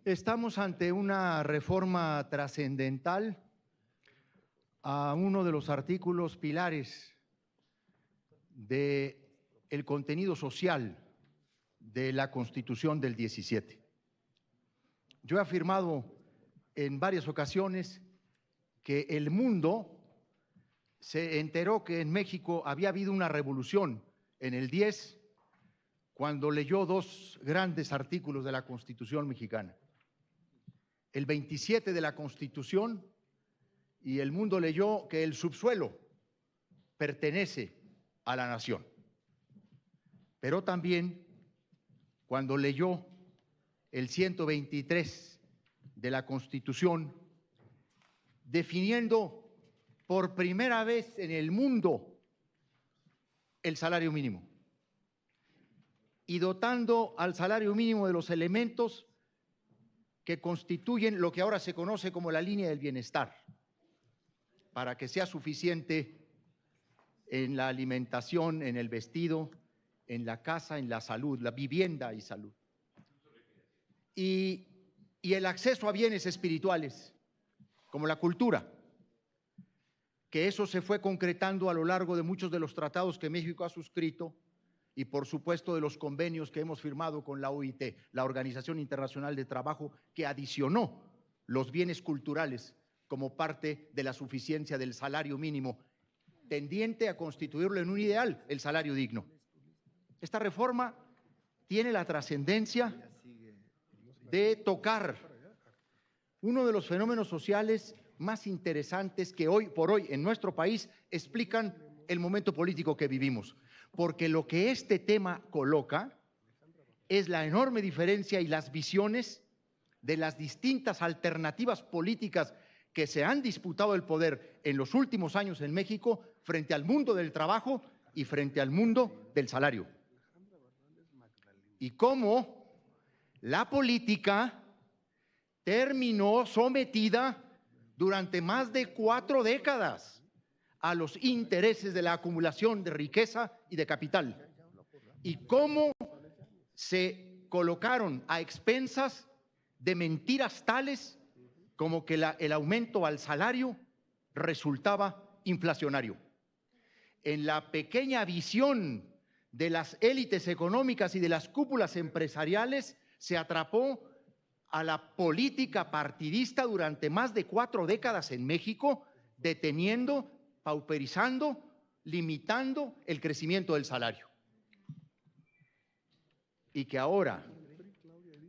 Estamos ante una reforma trascendental a uno de los artículos pilares del contenido social de la Constitución del 17. Yo he afirmado en varias ocasiones que el mundo se enteró que en México había habido una revolución en el 10 cuando leyó dos grandes artículos de la Constitución mexicana. El 27 de la Constitución, y el mundo leyó que el subsuelo pertenece a la nación. Pero también cuando leyó el 123 de la Constitución, definiendo por primera vez en el mundo el salario mínimo y dotando al salario mínimo de los elementos que constituyen lo que ahora se conoce como la línea del bienestar, para que sea suficiente en la alimentación, en el vestido, en la casa, en la salud, la vivienda y salud. Y el acceso a bienes espirituales, como la cultura, que eso se fue concretando a lo largo de muchos de los tratados que México ha suscrito y por supuesto de los convenios que hemos firmado con la OIT, la Organización Internacional de Trabajo, que adicionó los bienes culturales como parte de la suficiencia del salario mínimo, tendiente a constituirlo en un ideal, el salario digno. Esta reforma tiene la trascendencia de tocar uno de los fenómenos sociales más interesantes que hoy por hoy en nuestro país explican el momento político que vivimos. Porque lo que este tema coloca es la enorme diferencia y las visiones de las distintas alternativas políticas que se han disputado el poder en los últimos años en México frente al mundo del trabajo y frente al mundo del salario. Y cómo la política terminó sometida durante más de 4 décadas a los intereses de la acumulación de riqueza y de capital, y cómo se colocaron a expensas de mentiras tales como que el aumento al salario resultaba inflacionario. En la pequeña visión de las élites económicas y de las cúpulas empresariales se atrapó a la política partidista durante más de 4 décadas en México, deteniendo, pauperizando, limitando el crecimiento del salario. Y que ahora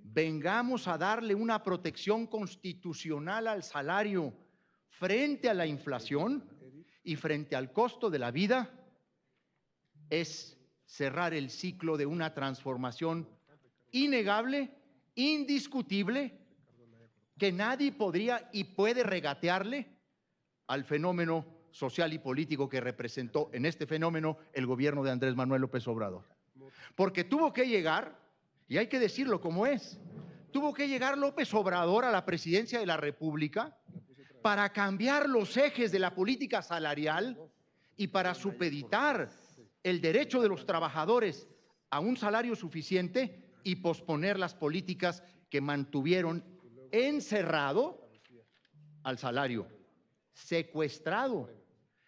vengamos a darle una protección constitucional al salario frente a la inflación y frente al costo de la vida, es cerrar el ciclo de una transformación innegable, indiscutible, que nadie podría y puede regatearle al fenómeno social y político que representó en este fenómeno el gobierno de Andrés Manuel López Obrador. Porque tuvo que llegar, y hay que decirlo como es, tuvo que llegar López Obrador a la presidencia de la República para cambiar los ejes de la política salarial y para supeditar el derecho de los trabajadores a un salario suficiente y posponer las políticas que mantuvieron encerrado al salario, secuestrado.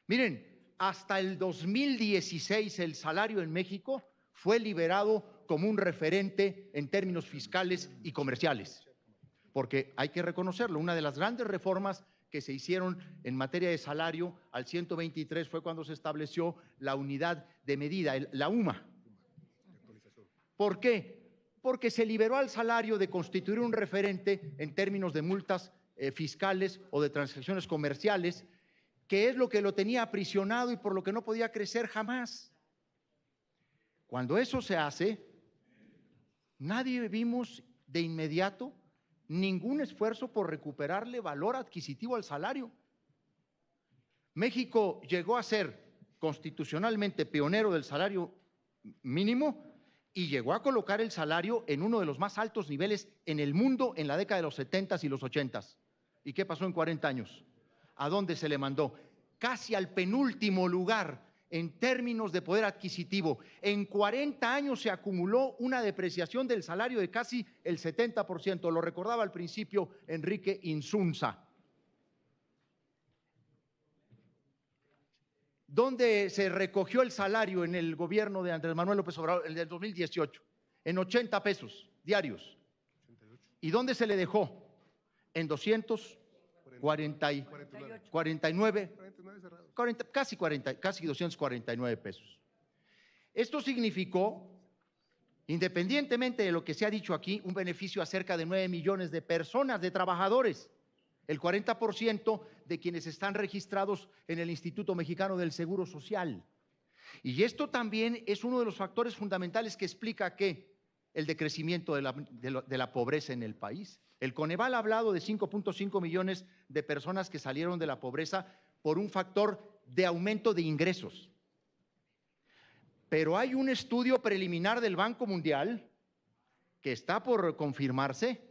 Miren, hasta el 2016 el salario en México fue liberado como un referente en términos fiscales y comerciales, porque hay que reconocerlo, una de las grandes reformas que se hicieron en materia de salario al 123 fue cuando se estableció la unidad de medida, la UMA. ¿Por qué? Porque se liberó al salario de constituir un referente en términos de multas fiscales o de transacciones comerciales, que es lo que lo tenía aprisionado y por lo que no podía crecer jamás. Cuando eso se hace, nadie vimos de inmediato ningún esfuerzo por recuperarle valor adquisitivo al salario. México llegó a ser constitucionalmente pionero del salario mínimo y llegó a colocar el salario en uno de los más altos niveles en el mundo en la década de los 70s y los 80s. ¿Y qué pasó en 40 años? ¿A dónde se le mandó? Casi al penúltimo lugar en términos de poder adquisitivo. En 40 años se acumuló una depreciación del salario de casi el 70%. Lo recordaba al principio Enrique Insunza. ¿Dónde se recogió el salario en el gobierno de Andrés Manuel López Obrador en el 2018? En 80 pesos diarios. ¿Y dónde se le dejó? En 249, casi 249 pesos. Esto significó, independientemente de lo que se ha dicho aquí, un beneficio a cerca de 9 millones de personas, de trabajadores, el 40% de quienes están registrados en el Instituto Mexicano del Seguro Social. Y esto también es uno de los factores fundamentales que explica que el decrecimiento de la pobreza en el país. El Coneval ha hablado de 5.5 millones de personas que salieron de la pobreza por un factor de aumento de ingresos. Pero hay un estudio preliminar del Banco Mundial que está por confirmarse,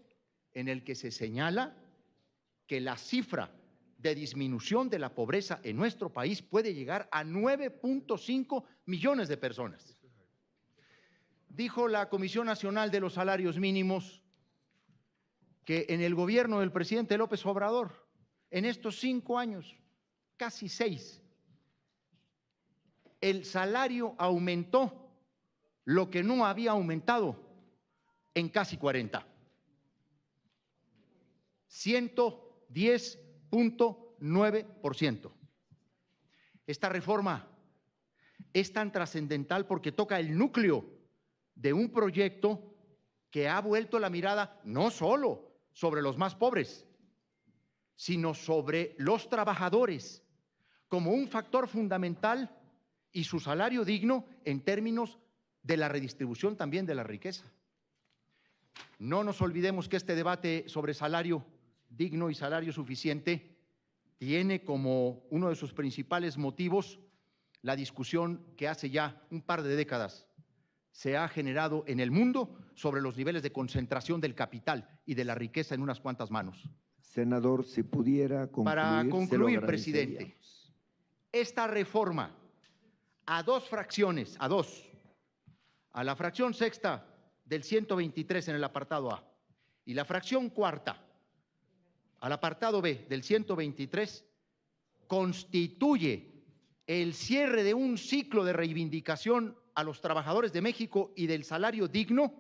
en el que se señala que la cifra de disminución de la pobreza en nuestro país puede llegar a 9.5 millones de personas. Dijo la Comisión Nacional de los Salarios Mínimos que en el gobierno del presidente López Obrador, en estos 5 años, casi 6, el salario aumentó lo que no había aumentado en casi 40. 110.9%. Esta reforma es tan trascendental porque toca el núcleo de un proyecto que ha vuelto la mirada no solo sobre los más pobres, sino sobre los trabajadores como un factor fundamental y su salario digno en términos de la redistribución también de la riqueza. No nos olvidemos que este debate sobre salario digno y salario suficiente tiene como uno de sus principales motivos la discusión que hace ya un par de décadas se ha generado en el mundo sobre los niveles de concentración del capital y de la riqueza en unas cuantas manos. Senador, si pudiera concluir. Para concluir, presidente, esta reforma a dos fracciones, a la fracción sexta del 123 en el apartado A y la fracción cuarta al apartado B del 123, constituye el cierre de un ciclo de reivindicación a los trabajadores de México y del salario digno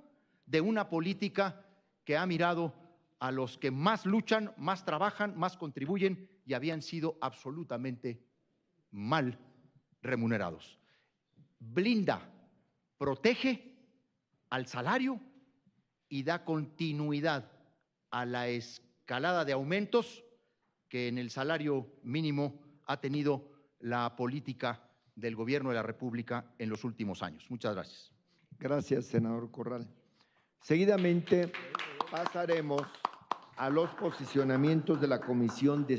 de una política que ha mirado a los que más luchan, más trabajan, más contribuyen y habían sido absolutamente mal remunerados. Blinda, protege al salario y da continuidad a la escalada de aumentos que en el salario mínimo ha tenido la política del gobierno de la República en los últimos años. Muchas gracias. Gracias, senador Corral. Seguidamente pasaremos a los posicionamientos de la Comisión de